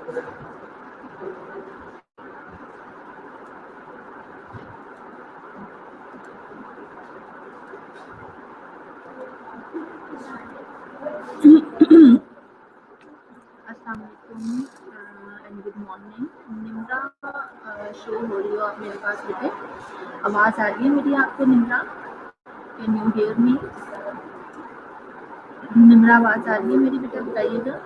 अस्सलाम वालेकुम and good morning. Nimra show हो रही हो आप मेरे पास बेटे? आवाज़ आ रही है मेरी आपको निम्रा? कैन यू हियर मी? निम्रा आवाज़ आ रही है मेरी बेटा, बताइएगा।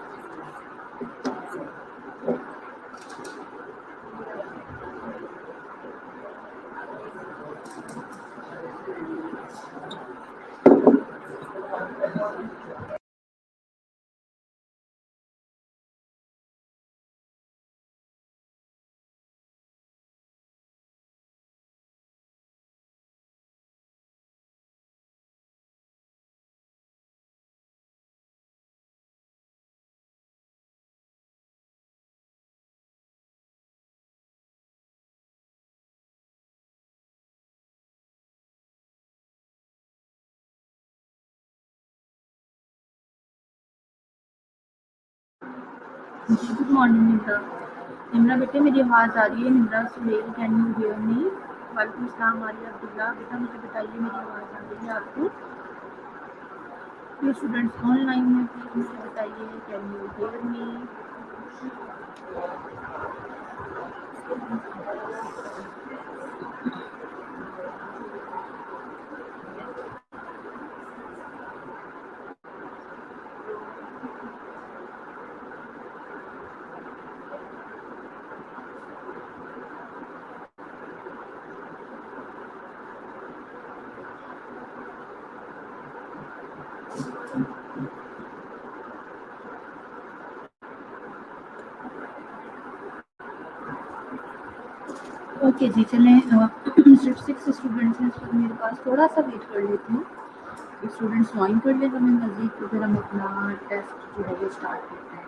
जी गुड मॉर्निंग निम्रा। निम्रा बेटे मेरी आवाज़ आ रही है? Nimra Suhail, can you hear me? वालेकुम सलाम आलिया अब्दुल्ला। बेटा मुझे बताइए मेरी आवाज़ आ रही है आपको? जो स्टूडेंट्स ऑनलाइन हैं प्लीज़ मुझे बताइए, can you hear me? Okay जी, चलें। सिर्फ 6 स्टूडेंट्स हैं इस वक्त मेरे पास, थोड़ा सा वेट कर लेती हूँ। स्टूडेंट्स ज्वाइन कर लें तो मैं मज़ीद तो फिर हम अपना टेस्ट जो है वो स्टार्ट करते हैं।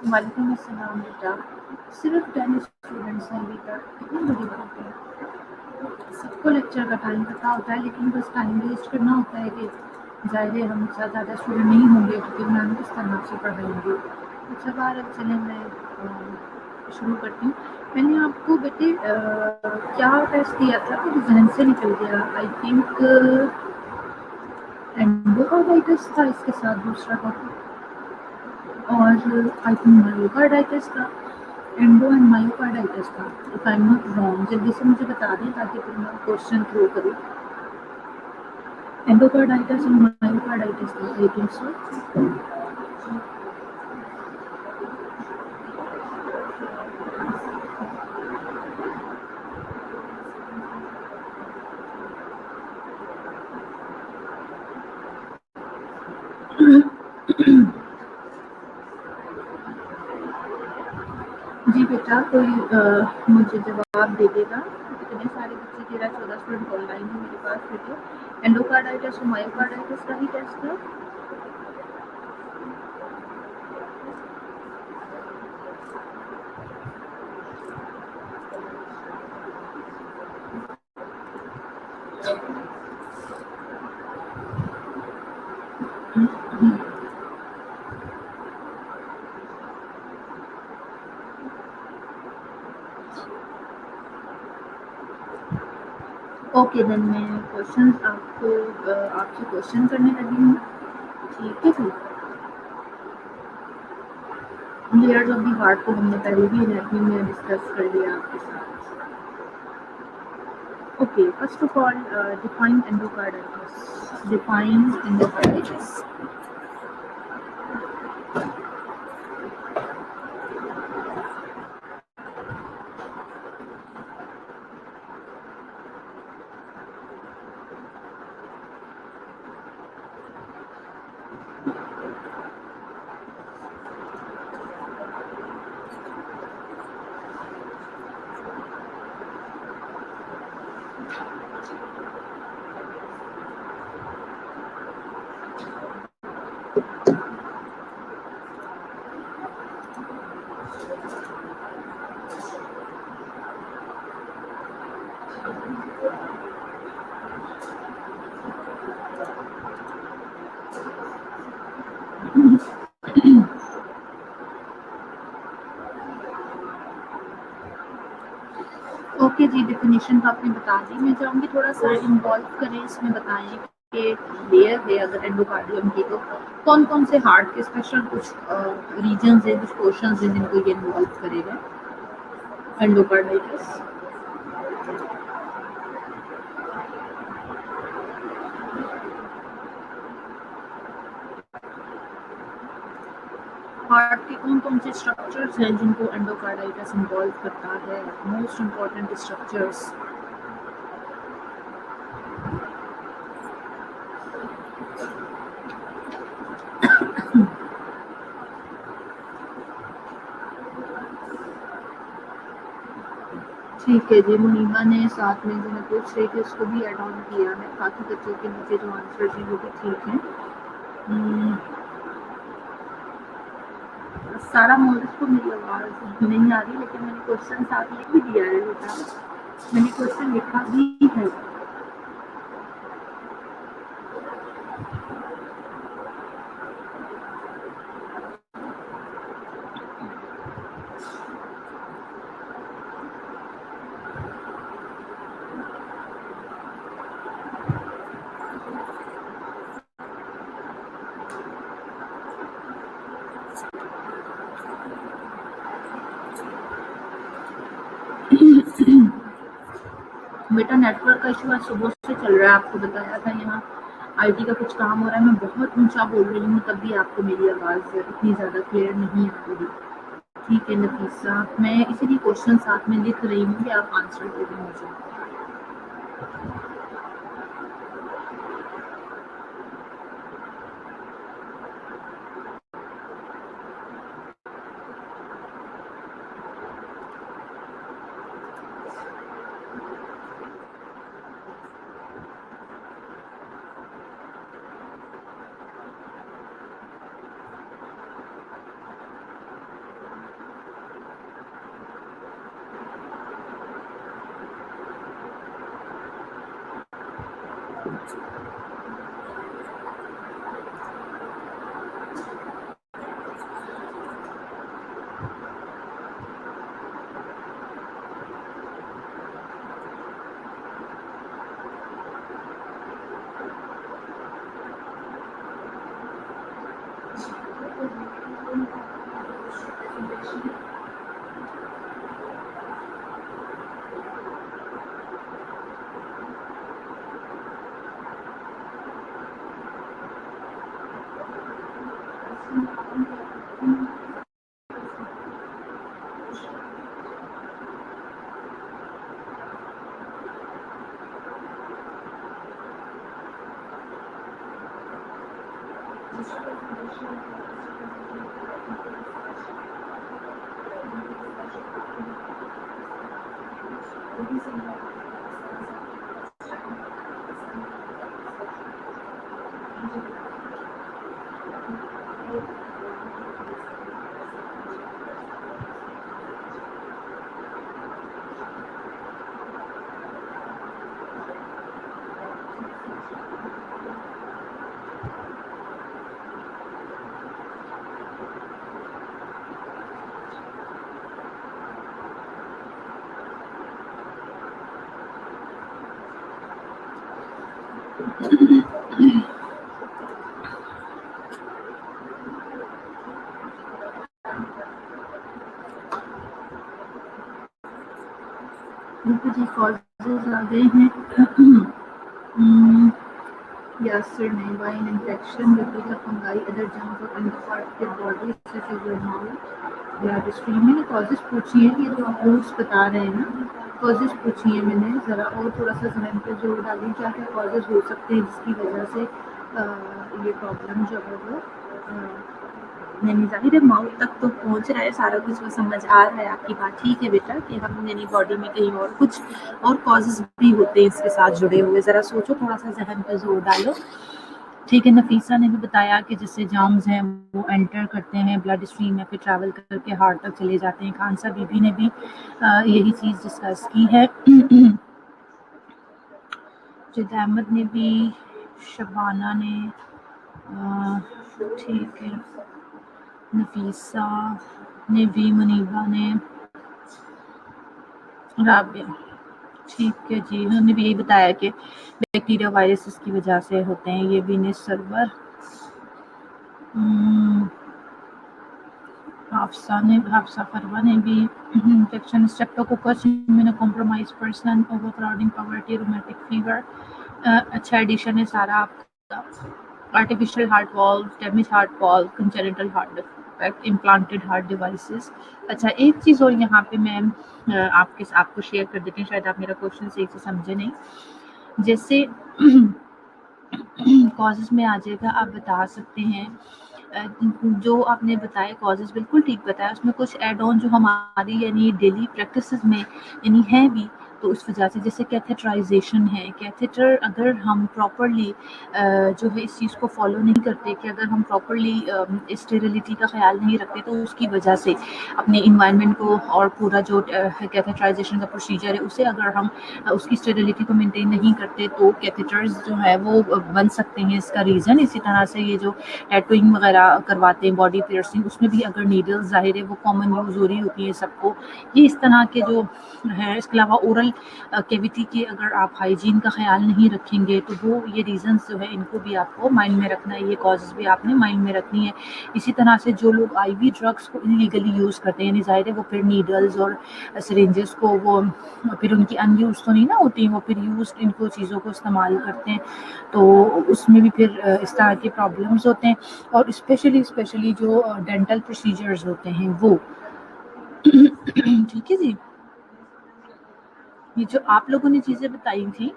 वालेकुम अस्सलाम बेटा। सिर्फ 10 स्टूडेंट्स हैं बेटा, कितनी बड़ी बात है। सबको लेक्चर का टाइम पता होता है, लेकिन बस टाइम वेस्ट करना होता है कि ज़ाहिर है हम ज़्यादा स्टूडेंट नहीं होंगे तो फिर मैम किस तरह से पढ़ाएंगे। अच्छा बार अब चलें मैं शुरू करती हूँ। मैंने आपको बेटे क्या टेस्ट दिया था तो जहन से निकल गया। आई थिंक एंडोकार्डाइटिस था इसके साथ दूसरा टॉपिक, और आई थिंक मायोकार्डाइटिस था। एंडो एंड मायोकार्डाइटिस था, if I am not wrong. जल्दी से मुझे बता दें ताकि फिर मैं क्वेश्चन थ्रो करूँ। एंडोकार्डाइटिस एंड मायोकार्डाइटिस था, आई थिंक सो। जी बेटा, कोई मुझे जवाब दे देगा। इतने सारे बच्चे 13-14 स्टूडेंट ऑनलाइन है मेरे पास बेटे। एंडोकार्डाइटिस और मायोकार्डाइटिस का ही टेस्ट था। ओके देन मैं क्वेश्चन आपको आपसे क्वेश्चन करने लगी हूँ, ठीक है जी। लेयर्स ऑफ द हार्ट को हमने पहले भी एनाटॉमी में डिस्कस कर लिया आपके साथ। Okay, first of all define endocarditis. Define endocarditis. Okay जी, डेफिनेशन तो आपने बता दी। मैं चाहूँगी थोड़ा सा इन्वॉल्व करें इसमें, बताएं कि लेयर है अगर एंडोकार्डियम की तो कौन कौन से हार्ट के स्पेशल कुछ रीजन्स हैं, कुछ पोर्शंस हैं जिनको ये इन्वॉल्व करेगा एंडोकार्डाइटिस। हार्ट के कौन कौन से स्ट्रक्चर्स हैं जिनको एंडोकार्डाइटिस इन्वॉल्व करता है, मोस्ट इम्पॉर्टेंट स्ट्रक्चर्स। ठीक है जी, मुनीबा ने साथ में जो मैं पूछ रही थी उसको भी ऐड ऑन किया है। बाकी बच्चों के नीचे जो आंसर हैं वो भी ठीक हैं। सारा मॉडल्स को मेरी आवाज़ नहीं आ रही, लेकिन मैंने क्वेश्चन साथ लिख भी दिया है बेटा, मैंने क्वेश्चन लिखा भी है। बेटा नेटवर्क का इशू आज सुबह से चल रहा है, आपको बताया था। यहाँ आईटी का कुछ काम हो रहा है। मैं बहुत ऊंचा बोल रही हूँ तब भी आपको मेरी आवाज़ इतनी ज़्यादा क्लियर नहीं आ रही। ठीक है नफीसा, मैं इसीलिए क्वेश्चन साथ में लिख रही हूँ कि आप आंसर दे दें मुझे। जी कॉजेज आ गए हैं। Yaster name infection due to fungi, other germs or any part of your body such as your mouth, blood stream। मैंने कॉजेज पूछी है, ये जो आप रूट्स बता रहे हैं ना, कॉजेज पूछी है मैंने, ज़रा और थोड़ा सा जहन पे जोर डालें, क्या क्या कॉजेज हो सकते हैं जिसकी वजह से ये प्रॉब्लम जो है वो यानी जाहिर है माउथ तक तो पहुंच रहा है, सारा कुछ वो समझ आ रहा है आपकी बात, ठीक है बेटा, कि हम यानी बॉडी में कहीं और कुछ और कॉजेज भी होते हैं इसके साथ जुड़े हुए, ज़रा सोचो, थोड़ा सा जहन पे जोर डालो, ठीक है। नफीसा ने भी बताया कि जैसे जाम्स हैं वो एंटर करते हैं ब्लड स्ट्रीम में, फिर ट्रैवल करके हार्ट तक चले जाते हैं। खानसा बीबी ने भी यही चीज़ डिस्कस की है। जिद अहमद ने भी, शबाना ने, ठीक है, नफीसा ने भी, मुनीबा ने, राबिया, ठीक है जी, उन्होंने भी यही बताया कि बैक्टीरिया वायरसेस की वजह से होते हैं। ये भी ने सर्वर हाफसा फरवा ने भी infection, streptococcus, immunocompromise person, overcrowding, poverty, rheumatic fever. अच्छा एडिशन है सारा आपका। Artificial heart valve, damage heart valve, congenital heart defect, implanted heart devices. अच्छा एक चीज़ और यहाँ पे मैं आपको शेयर कर देती हूँ, शायद आप मेरा क्वेश्चन सही से समझे नहीं। जैसे कॉजेज में आ जाएगा, आप बता सकते हैं जो आपने बताया कॉजेज बिल्कुल ठीक बताया, उसमें कुछ एड ऑन जो हमारी यानी डेली प्रैक्टिसेस में यानी है भी, तो उस वजह से जैसे कैथेटराइजेशन है, कैथेटर अगर हम प्रॉपरली जो है इस चीज़ को फॉलो नहीं करते, कि अगर हम प्रॉपरली स्टेरिलिटी का ख्याल नहीं रखते, तो उसकी वजह से अपने इन्वायरमेंट को और पूरा जो कैथेटराइजेशन का प्रोसीजर है उसे अगर हम उसकी स्टेरिलिटी को मेंटेन नहीं करते, तो कैथेटर्स जो है वो बन सकते हैं इसका रीज़न। इसी तरह से ये जो टैटूइंग वगैरह करवाते हैं, बॉडी पियर्सिंग, उसमें भी अगर नीडल्स जाहिर है वो कॉमन यूज़ हो रही होती है सबको, ये इस तरह के जो है। इसके अलावा ओरल कैविटी के अगर आप हाइजीन का ख्याल नहीं रखेंगे, तो वो ये रीजंस जो है इनको भी आपको माइंड में रखना है, ये कॉजेज भी आपने माइंड में रखनी है। इसी तरह से जो लोग आईवी ड्रग्स को इलीगली यूज़ करते हैं, जाहिर है वो फिर नीडल्स और सिरिंजेस को वो फिर उनकी अनयूज तो नहीं ना होती, वो फिर यूज इनको चीज़ों को इस्तेमाल करते हैं, तो उसमें भी फिर इस तरह के प्रॉब्लम्स होते हैं। और स्पेशली जो डेंटल प्रोसीजर्स होते हैं वो ठीक है जी। ये जो आप लोगों ने चीज़ें बताई थी,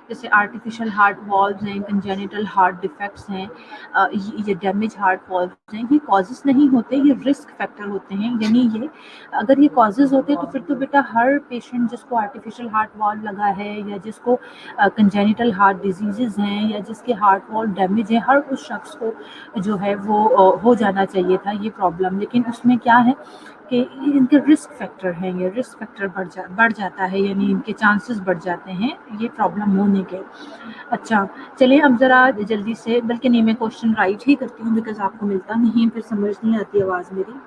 जैसे आर्टिफिशियल हार्ट वॉल्व्स हैं, कंजेनिटल हार्ट डिफेक्ट्स हैं, ये डैमेज हार्ट वॉल्व्स हैं, ये कॉजेज़ नहीं होते, ये रिस्क फैक्टर होते हैं। यानी ये अगर ये कॉजेज़ होते तो फिर तो बेटा हर पेशेंट जिसको आर्टिफिशियल हार्ट वॉल्व लगा है, या जिसको कंजेनिटल हार्ट डिजीज़ हैं, या जिसके हार्ट वॉल्व डैमेज है, हर उस शख्स को जो है वो हो जाना चाहिए था ये प्रॉब्लम। लेकिन उसमें क्या है कि इनके रिस्क फैक्टर हैं, ये रिस्क फैक्टर बढ़ जाता है, यानी इनके चांसेस बढ़ जाते हैं ये प्रॉब्लम होने के। अच्छा चलिए अब ज़रा जल्दी से, बल्कि नहीं मैं क्वेश्चन राइट ही करती हूँ बिकॉज आपको मिलता नहीं है, फिर समझ नहीं आती आवाज़ मेरी।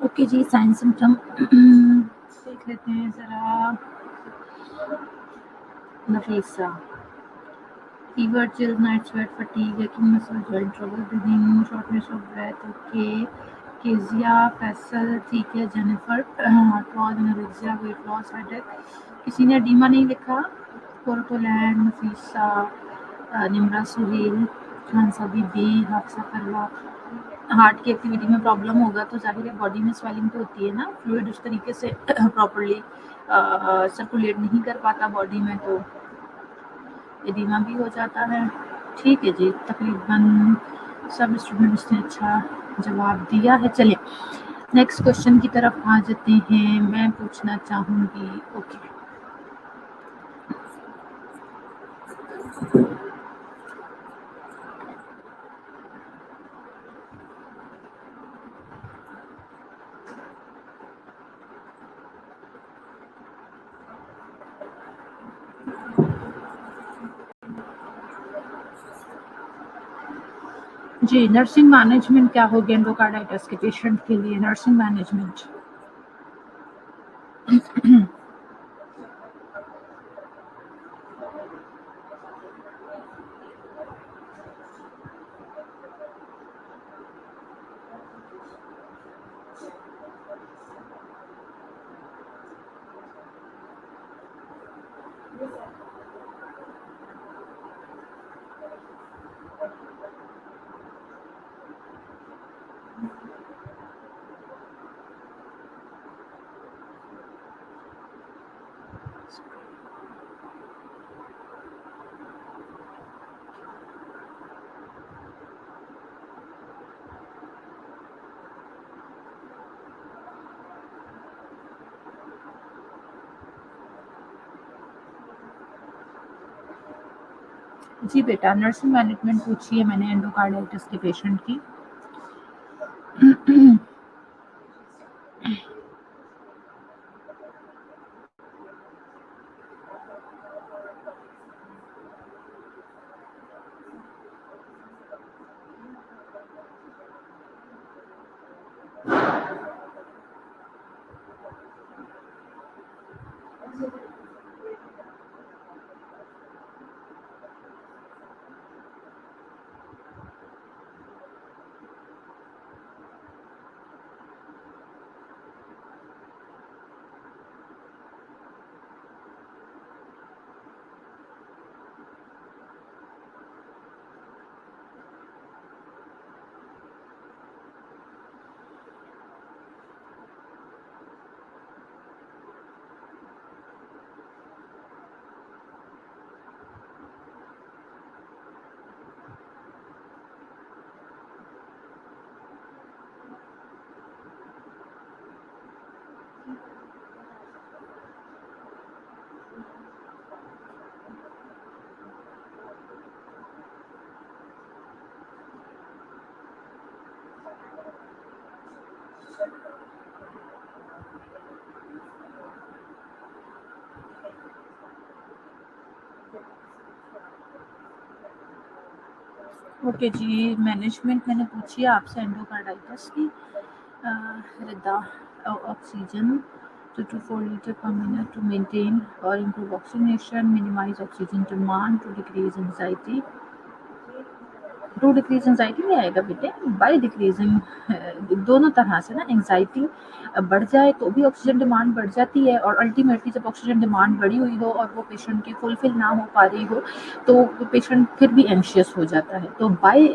ओके जी, साइन सिम्टम देख लेते हैं ज़रा। Nafisa, fever, chills, night sweat, fatigue, aching muscle joint, trouble breathing, shortness of breath, okay. Kezia, Faisal, ठीक है। Jennifer, heart wall, anorexia, weight loss, headache. किसी ने एडीमा नहीं लिखा। कोरकोलैंड, नफीसा, निम्रा, सुहेल, खानसा बीबी, हादसा करवा। हार्ट की एक्टिविटी में प्रॉब्लम होगा तो ज़ाहिर है बॉडी में स्वेलिंग तो होती है ना, फ्लूइड उस तरीके से प्रॉपरली सर्कुलेट नहीं कर पाता बॉडी में, तो एडिमा भी हो जाता है। ठीक है जी, तकरीबन सब स्टूडेंट्स ने अच्छा जवाब दिया है। चलिए नेक्स्ट क्वेश्चन की तरफ आ जाते हैं। मैं पूछना चाहूँगी, ओके जी, नर्सिंग मैनेजमेंट क्या होगी एंडोकार्डाइटिस के पेशेंट के लिए? नर्सिंग मैनेजमेंट जी बेटा, नर्सिंग मैनेजमेंट पूछी है मैंने एंडोकार्डाइटिस के पेशेंट की। ओके जी, मैनेजमेंट मैंने पूछी है आपसे एंडोकार्डाइटिस की। रिदा, oxygen 2 to 4 liter per minute to maintain or improve oxygenation, minimize oxygen demand to decrease anxiety. To decrease anxiety नहीं आएगा बेटे, बाय डिक्रीजिंग दोनों तरह से ना। एंजाइटी बढ़ जाए तो भी ऑक्सीजन डिमांड बढ़ जाती है, और अल्टीमेटली जब ऑक्सीजन डिमांड बढ़ी हुई हो और वो पेशेंट की फुलफिल ना हो पा रही हो तो पेशेंट फिर भी एंशियस हो जाता है। तो बाय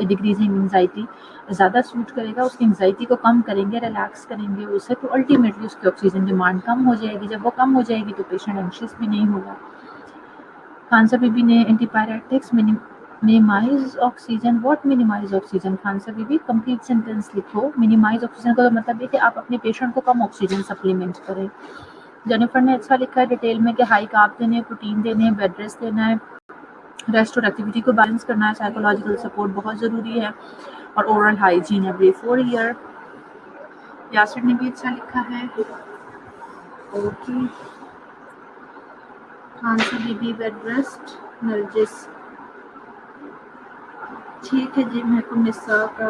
डिक्रीजिंग एंजाइटी ज़्यादा सूट करेगा, उसकी एंजाइटी को कम करेंगे, रिलैक्स करेंगे उसे, तो अल्टीमेटली उसकी ऑक्सीजन डिमांड कम हो जाएगी। जब वो कम हो जाएगी तो पेशेंट एंशियस भी नहीं होगा। खानसा बीबी ने antipyretics minimise oxygen. What minimise oxygen? Khansa Bibi complete sentence लिखो। मिनिमाइज ऑक्सीजन का तो मतलब है कि आप अपने पेशेंट को कम ऑक्सीजन सप्लीमेंट करें। जेनिफर ने अच्छा लिखा है डिटेल में कि हाई कार्ब देने, प्रोटीन देने, बेड रेस्ट देना है, रेस्ट और एक्टिविटी को बैलेंस करना है, साइकोलॉजिकल सपोर्ट बहुत ज़रूरी है, और oral hygiene every 4 year. Yasir ने भी अच्छा लिखा है। ओके, खानसा बीबी बेड रेस्ट। नरजिस ठीक है जी। महकुनिसा का,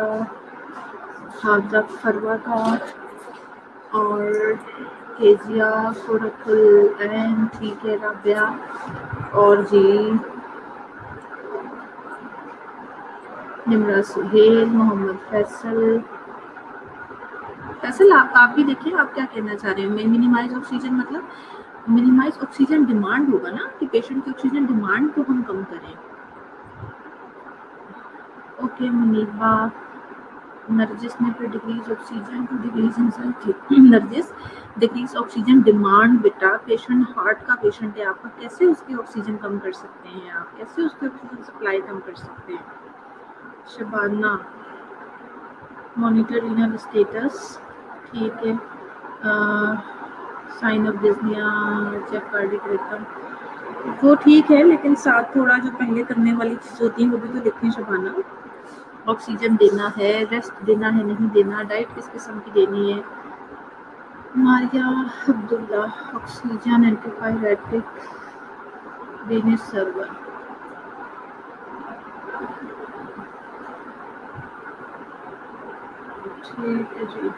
हाफजा फरवा का, और केजिया खुरकुल एन, ठीक है राबिया, और जी निमरा सुहेल, मोहम्मद फैसल। फैसल आप भी देखिए, आप क्या कहना चाह रहे हो? मिनिमाइज ऑक्सीजन मतलब मिनिमाइज ऑक्सीजन डिमांड होगा ना, कि पेशेंट की ऑक्सीजन डिमांड को हम कम करें। ओके मुनीबा। नरजिस ने फिर decrease oxygen to decrease anxiety. Nargis, decrease oxygen demand बेटा, पेशेंट हार्ट का पेशेंट है आपका, कैसे उसकी ऑक्सीजन कम कर सकते हैं आप? कैसे उसकी ऑक्सीजन सप्लाई कम कर सकते हैं? शबाना, मॉनिटर रीनल स्टेटस, ठीक है। Sign of dyspnoea, check cardiac rhythm, वो ठीक है, लेकिन साथ थोड़ा जो पहले करने वाली चीज़ होती है वो भी तो लिखें शबाना। ऑक्सीजन देना है, रेस्ट देना है, नहीं देना, डाइट किस किस्म की देनी है। मारिया अब्दुल्ला, ऑक्सीजन एंटीपायरेटिक देने सर्वर। ठीक है जी।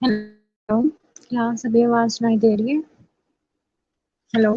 हेलो, क्या सभी आवाज सुनाई दे रही है? हेलो,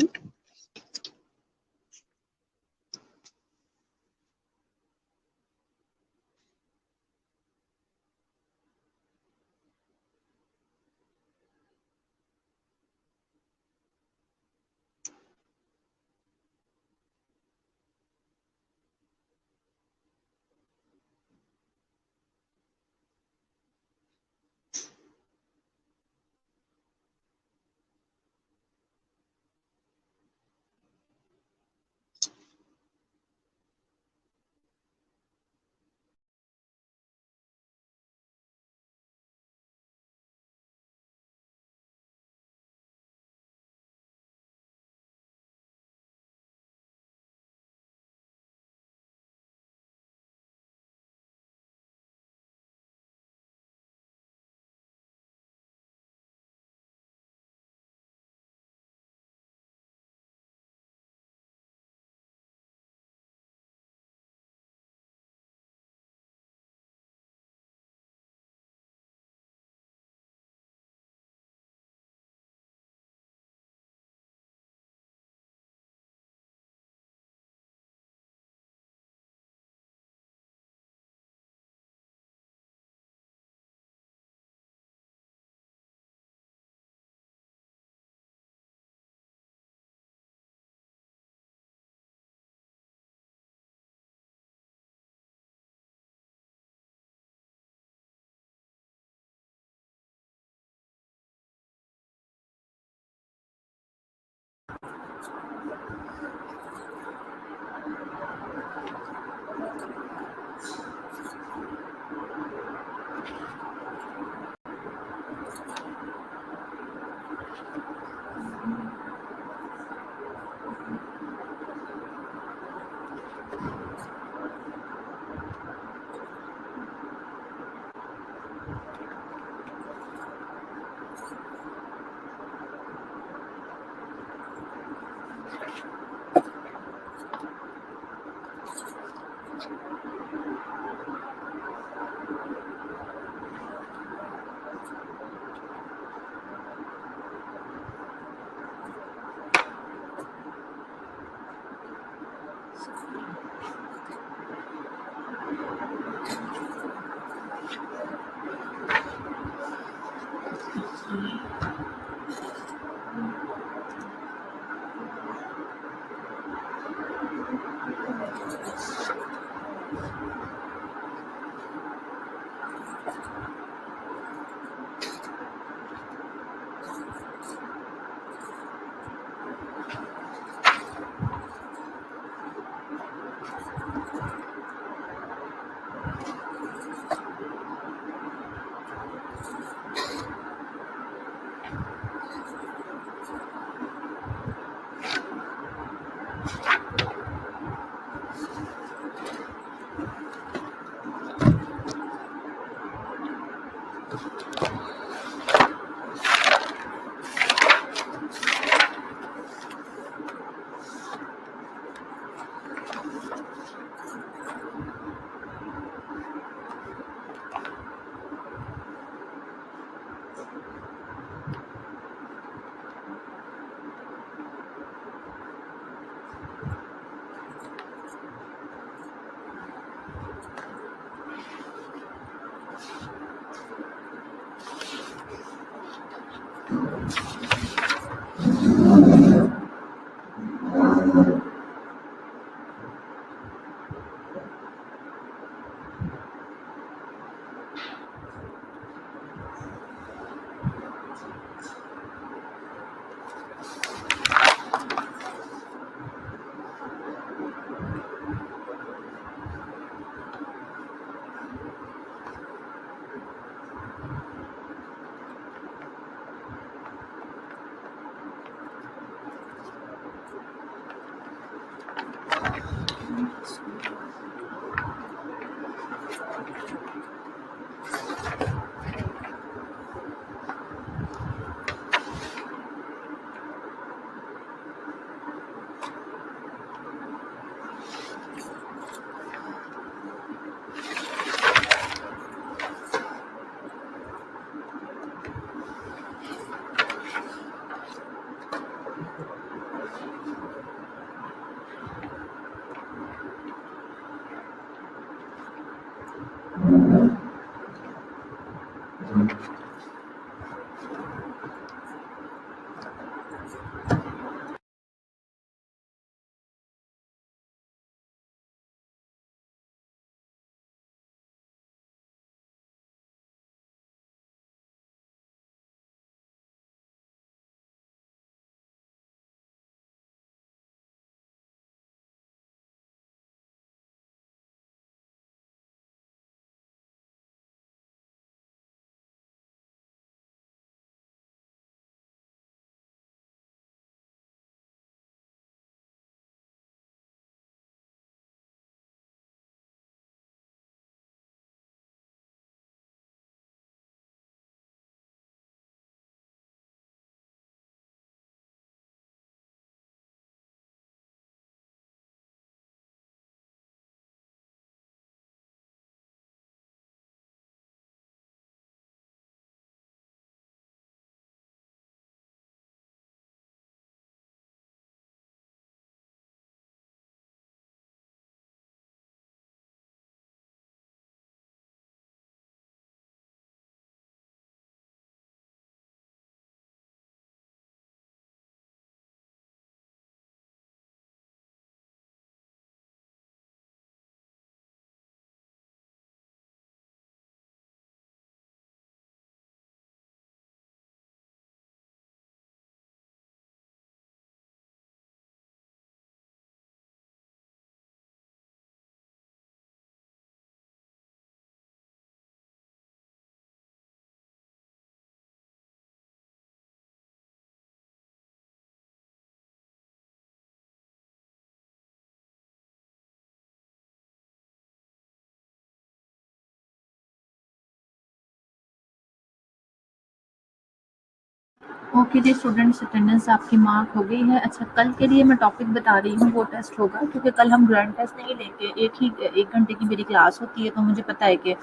ओके जी स्टूडेंट्स, अटेंडेंस आपकी मार्क हो गई है। अच्छा, कल के लिए मैं टॉपिक बता रही हूँ, वो टेस्ट होगा क्योंकि कल हम ग्रैंड टेस्ट नहीं लेंगे। एक घंटे की मेरी क्लास होती है, तो मुझे पता है कि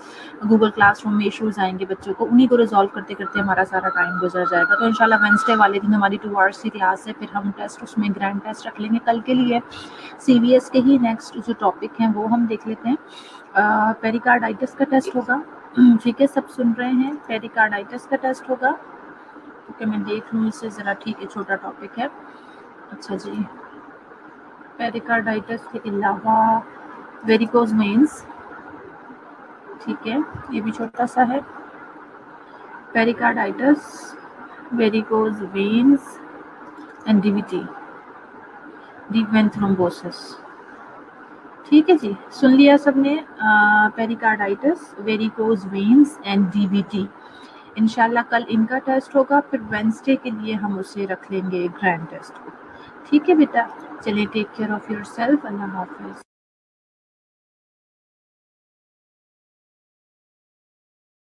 गूगल क्लासरूम में इश्यूज आएंगे बच्चों को, उन्हीं को रिजॉल्व करते करते हमारा सारा टाइम गुजर जाएगा। तो इंशाल्लाह वेडनेसडे वाले दिन हमारी 2 आवर्स की क्लास है, फिर हम टेस्ट उसमें ग्रैंड टेस्ट रख लेंगे कल के लिए। CVS के ही नेक्स्ट जो टॉपिक हैं वो हम देख लेते हैं। पेरिकार्डाइटिस का टेस्ट होगा। ठीक है, सब सुन रहे हैं? पेरिकार्डाइटिस का टेस्ट होगा। ओके, मैं देख लूँ इसे ज़रा। ठीक है, छोटा टॉपिक है। अच्छा जी, पेरिकार्डाइटिस के अलावा वेरिकोज वेन्स, ठीक है, ये भी छोटा सा है। Pericarditis, varicose veins and DVT, deep vein thrombosis. ठीक है जी, सुन लिया सबने? Pericarditis, varicose veins and DVT। इंशाल्लाह कल इनका टेस्ट होगा, फिर वेडनेसडे के लिए हम उसे रख लेंगे ग्रैंड टेस्ट को। ठीक है बेटा, चलिए, टेक केयर ऑफ़ योरसेल्फ। अल्लाह हाफ़िज़।